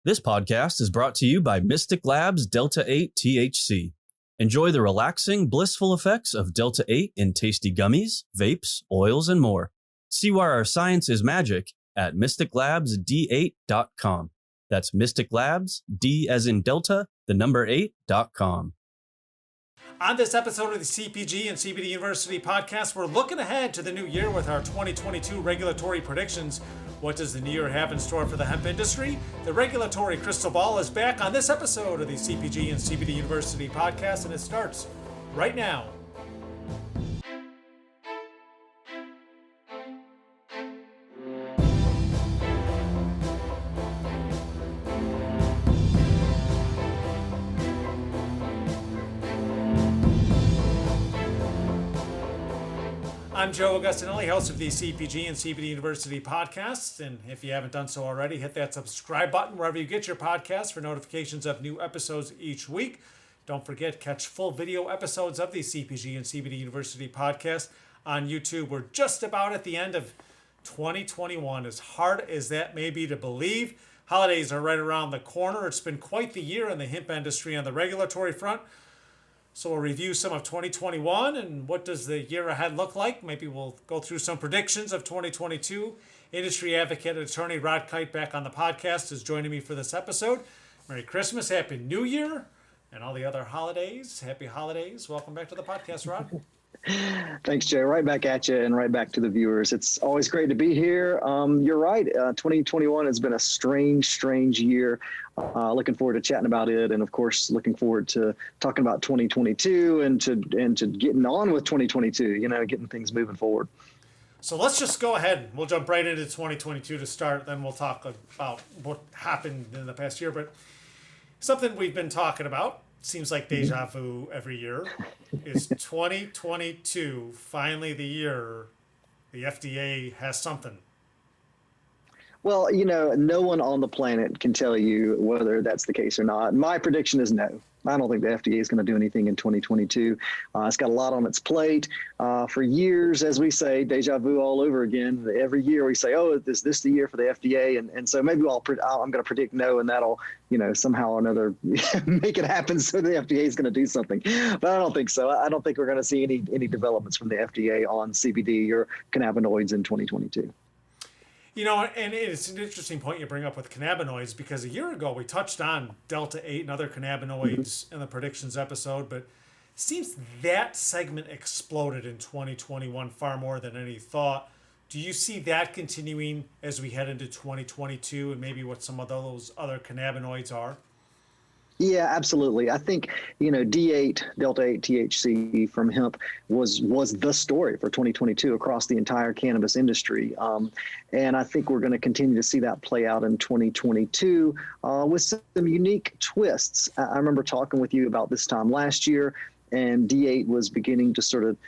This podcast is brought to you by Mystic Labs Delta-8 THC. Enjoy the relaxing, blissful effects of Delta-8 in tasty gummies, vapes, oils, and more. See why our science is magic at mysticlabsd8.com. That's Mystic Labs, D as in Delta, the number 8.com. On this episode of the CPG and CBD University podcast, we're looking ahead to the new year with our 2022 regulatory predictions. What does the new year have in store for the hemp industry? The regulatory crystal ball is back on this episode of the CPG and CBD University podcast, and it starts right now. I'm Joe Augustinelli, host of the CPG and CBD University podcasts. And if you haven't done so already, hit that subscribe button wherever you get your podcasts for notifications of new episodes each week. Don't forget, catch full video episodes of the CPG and CBD University podcast on YouTube. We're just about at the end of 2021. As hard as that may be to believe, holidays are right around the corner. It's been quite the year in the hemp industry on the regulatory front. So we'll review some of 2021 and what does the year ahead look like. Maybe we'll go through some predictions of 2022. Industry advocate and attorney Rod Kight back on the podcast is joining me for this episode. Merry Christmas, Happy New Year, and all the other holidays. Happy holidays. Welcome back to the podcast, Rod. Thanks, Joe. Right back at you and right back to the viewers. It's always great to be here. You're right. 2021 has been a strange year. Looking forward to chatting about it. And of course, looking forward to talking about 2022 and to getting on with 2022, getting things moving forward. So let's just go ahead. We'll jump right into 2022 to start. Then we'll talk about what happened in the past year. But something we've been talking about, seems like deja vu every year, is 2022 finally the year the FDA has something? Well, no one on the planet can tell you whether that's the case or not. My prediction is no. I don't think the FDA is going to do anything in 2022. It's got a lot on its plate. For years, as we say, deja vu all over again. Every year we say, oh, is this the year for the FDA? And so maybe I'm going to predict no, and that'll, somehow or another make it happen so the FDA is going to do something. But I don't think so. I don't think we're going to see any developments from the FDA on CBD or cannabinoids in 2022. And it's an interesting point you bring up with cannabinoids, because a year ago we touched on Delta-8 and other cannabinoids in the predictions episode, but it seems that segment exploded in 2021 far more than any thought. Do you see that continuing as we head into 2022 and maybe what some of those other cannabinoids are? Yeah, absolutely. I think, Delta-8 THC from hemp was the story for 2022 across the entire cannabis industry. And I think we're going to continue to see that play out in 2022 with some unique twists. I remember talking with you about this time last year, and D8 was beginning to sort of,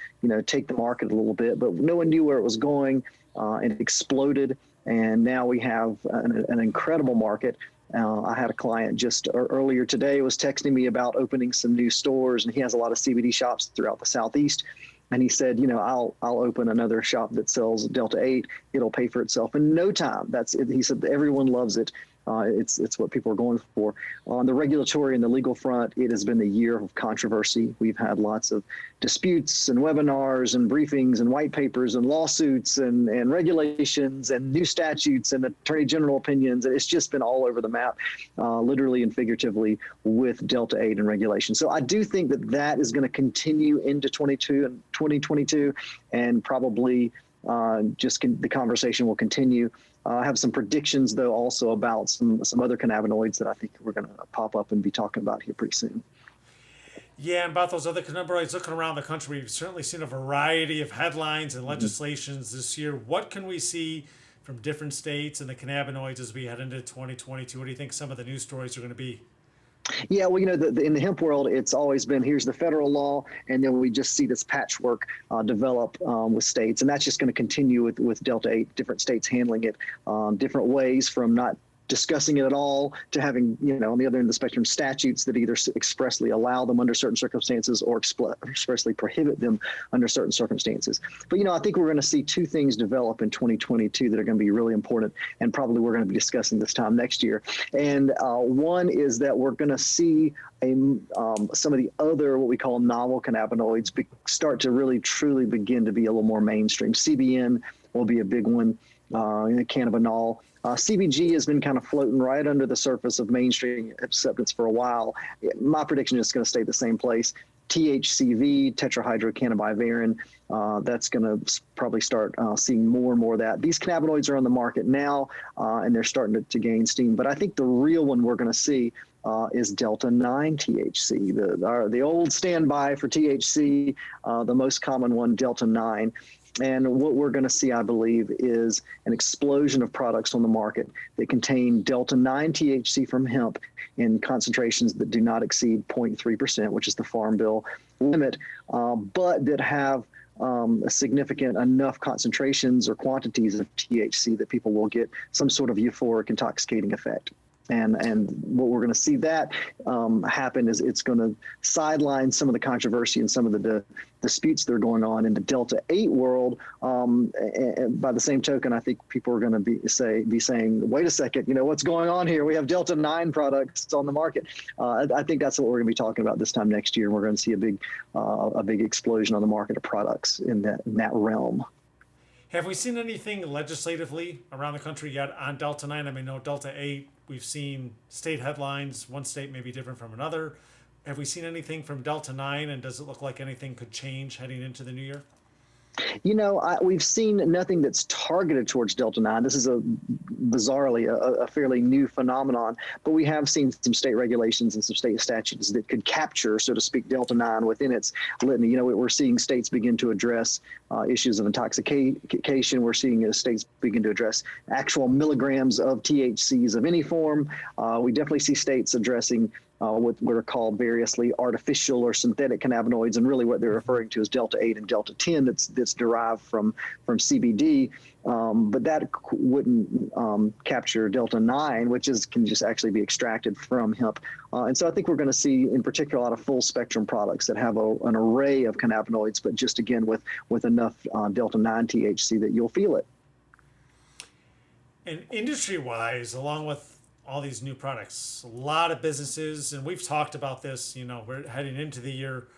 take the market a little bit, but no one knew where it was going, and it exploded. And now we have an incredible market. I had a client just earlier today was texting me about opening some new stores, and he has a lot of CBD shops throughout the Southeast. And he said, I'll open another shop that sells Delta-8. It'll pay for itself in no time. He said everyone loves it. It's what people are going for. On the regulatory and the legal front, it has been the year of controversy. We've had lots of disputes and webinars and briefings and white papers and lawsuits and regulations and new statutes and attorney general opinions. It's just been all over the map, literally and figuratively, with Delta-8 and regulation. So I do think that is going to continue into 2022, and probably the conversation will continue. I have some predictions, though, also about some other cannabinoids that I think we're going to pop up and be talking about here pretty soon. Yeah, and about those other cannabinoids, looking around the country, we've certainly seen a variety of headlines and legislations this year. What can we see from different states and the cannabinoids as we head into 2022? What do you think some of the news stories are going to be? Yeah, well, in the hemp world, it's always been, here's the federal law, and then we just see this patchwork develop with states, and that's just going to continue with Delta-8, different states handling it different ways, from not discussing it at all to having, on the other end of the spectrum, statutes that either expressly allow them under certain circumstances or expressly prohibit them under certain circumstances. But, I think we're going to see two things develop in 2022 that are going to be really important, and probably we're going to be discussing this time next year. And one is that we're going to see some of the other, what we call novel cannabinoids, start to really truly begin to be a little more mainstream. CBN will be a big one, cannabinol. CBG has been kind of floating right under the surface of mainstream acceptance for a while. My prediction is it's going to stay the same place. THCV, tetrahydrocannabivarin, that's going to probably start seeing more and more of that. These cannabinoids are on the market now, and they're starting to gain steam. But I think the real one we're going to see is Delta-8 THC, the old standby for THC, the most common one, Delta-9. And what we're going to see, I believe, is an explosion of products on the market that contain Delta-9 THC from hemp in concentrations that do not exceed 0.3%, which is the Farm Bill limit, but that have significant enough concentrations or quantities of THC that people will get some sort of euphoric intoxicating effect. And what we're going to see that happen is it's going to sideline some of the controversy and some of the disputes that are going on in the Delta-8 world. And by the same token, I think people are going to be saying, wait a second, what's going on here? We have Delta-9 products on the market. I think that's what we're going to be talking about this time next year. And we're going to see a big explosion on the market of products in that realm. Have we seen anything legislatively around the country yet on Delta-9? I mean, no, Delta-8, we've seen state headlines. One state may be different from another. Have we seen anything from Delta-9, and does it look like anything could change heading into the new year? We've seen nothing that's targeted towards Delta-9. This is bizarrely a fairly new phenomenon, but we have seen some state regulations and some state statutes that could capture, so to speak, Delta-9 within its litany. We're seeing states begin to address issues of intoxication. We're seeing states begin to address actual milligrams of THCs of any form. We definitely see states addressing what are called variously artificial or synthetic cannabinoids, and really what they're referring to is Delta-8 and Delta-10 that's derived from CBD, but that wouldn't capture Delta-9, which can just actually be extracted from hemp. And so I think we're going to see, in particular, a lot of full spectrum products that have an array of cannabinoids, but just again with enough Delta-9 THC that you'll feel it. And industry-wise, along with all these new products, a lot of businesses, and we've talked about this, we're heading into the year.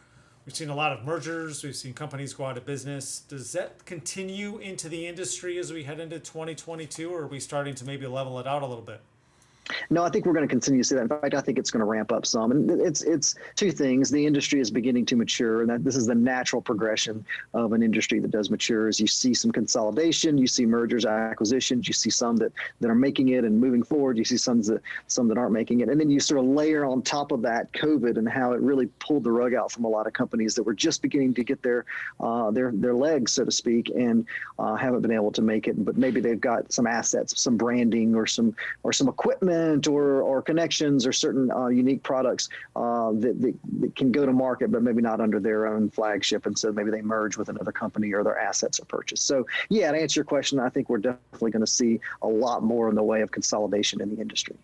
We've seen a lot of mergers. We've seen companies go out of business. Does that continue into the industry as we head into 2022, or are we starting to maybe level it out a little bit? No, I think we're going to continue to see that. In fact, I think it's going to ramp up some. And it's two things. The industry is beginning to mature, and this is the natural progression of an industry that does mature. As you see some consolidation, you see mergers, acquisitions, you see some that are making it and moving forward. You see some that aren't making it. And then you sort of layer on top of that COVID and how it really pulled the rug out from a lot of companies that were just beginning to get their legs, so to speak, and haven't been able to make it. But maybe they've got some assets, some branding, or some equipment, or connections, or certain unique products that can go to market, but maybe not under their own flagship. And so maybe they merge with another company, or their assets are purchased. So yeah, to answer your question, I think we're definitely going to see a lot more in the way of consolidation in the industry.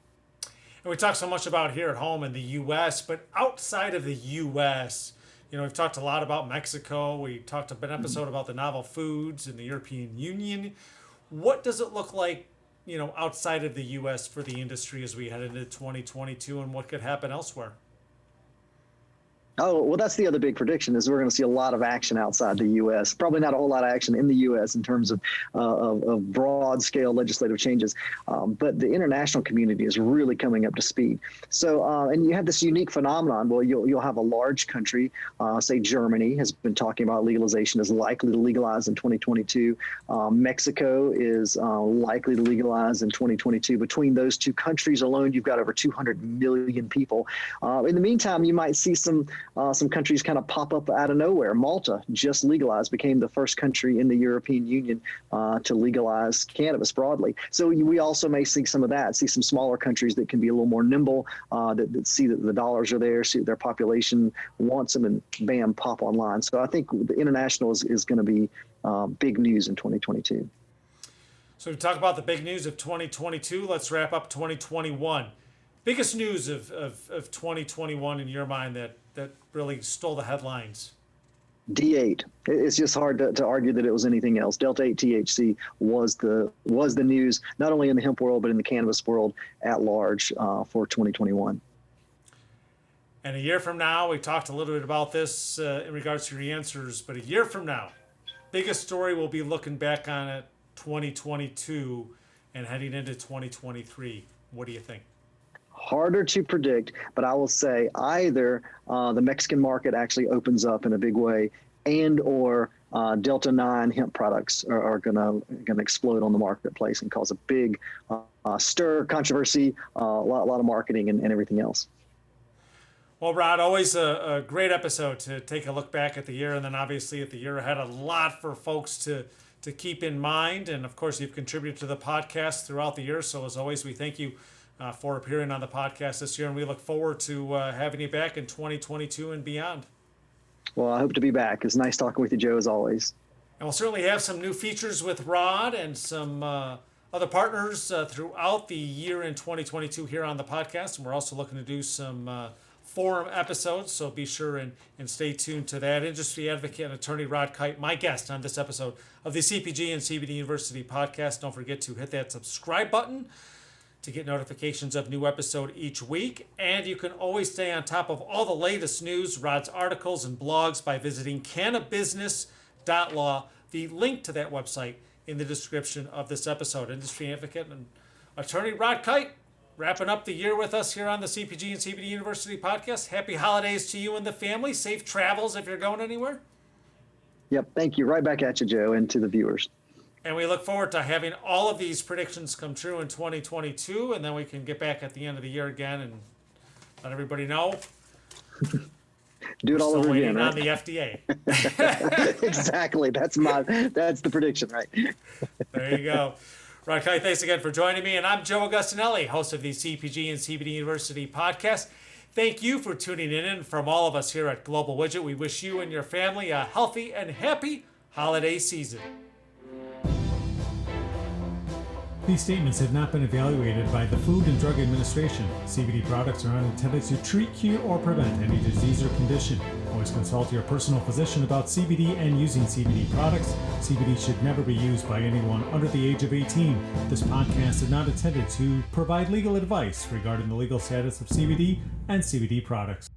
And we talk so much about here at home in the U.S., but outside of the U.S., we've talked a lot about Mexico. We talked an episode about the novel foods in the European Union. What does it look like outside of the U.S. for the industry as we head into 2022, and what could happen elsewhere? Oh, well, that's the other big prediction, is we're going to see a lot of action outside the U.S. Probably not a whole lot of action in the U.S. in terms of broad-scale legislative changes, but the international community is really coming up to speed. So, and you have this unique phenomenon. Well, you'll have a large country, say Germany, has been talking about legalization, is likely to legalize in 2022. Mexico is likely to legalize in 2022. Between those two countries alone, you've got over 200 million people. In the meantime, you might see some countries kind of pop up out of nowhere. Malta just legalized, became the first country in the European Union to legalize cannabis broadly. So we also may see some of that, see some smaller countries that can be a little more nimble, that see that the dollars are there, see that their population wants them, and bam, pop online. So I think the international is going to be big news in 2022. So to talk about the big news of 2022, let's wrap up 2021. Biggest news of 2021 in your mind that really stole the headlines? D8. It's just hard to argue that it was anything else. Delta-8 THC was the news, not only in the hemp world, but in the cannabis world at large for 2021. And a year from now, we talked a little bit about this in regards to your answers, but a year from now, biggest story we'll be looking back on at 2022 and heading into 2023. What do you think? Harder to predict, but I will say either the Mexican market actually opens up in a big way, and or Delta-9 hemp products are gonna explode on the marketplace and cause a big stir, controversy, a lot of marketing and everything else. Well, Rod, always a great episode to take a look back at the year, and then obviously at the year ahead. A lot for folks to keep in mind, and of course you've contributed to the podcast throughout the year, so as always we thank you for appearing on the podcast this year, and we look forward to having you back in 2022 and beyond. Well, I hope to be back. It's nice talking with you, Joe, as always. And we'll certainly have some new features with Rod and some other partners throughout the year in 2022 here on the podcast, and we're also looking to do some forum episodes, so be sure and stay tuned to that. Industry advocate and attorney Rod Kight, my guest on this episode of the CPG and CBD University podcast. Don't forget to hit that subscribe button to get notifications of new episode each week. And you can always stay on top of all the latest news, Rod's articles and blogs by visiting cannabusiness.law. The link to that website in the description of this episode. Industry advocate and attorney Rod Kight, wrapping up the year with us here on the CPG and CBD University podcast. Happy holidays to you and the family. Safe travels if you're going anywhere. Yep, thank you. Right back at you, Joe, and to the viewers. And we look forward to having all of these predictions come true in 2022, and then we can get back at the end of the year again and let everybody know. Do it all over again, right? On the FDA. Exactly. That's the prediction, right? There you go. Rod Kight, thanks again for joining me. And I'm Joe Augustinelli, host of the CPG and CBD University podcast. Thank you for tuning in. And from all of us here at Global Widget, we wish you and your family a healthy and happy holiday season. These statements have not been evaluated by the Food and Drug Administration. CBD products are not intended to treat, cure, or prevent any disease or condition. Always consult your personal physician about CBD and using CBD products. CBD should never be used by anyone under the age of 18. This podcast is not intended to provide legal advice regarding the legal status of CBD and CBD products.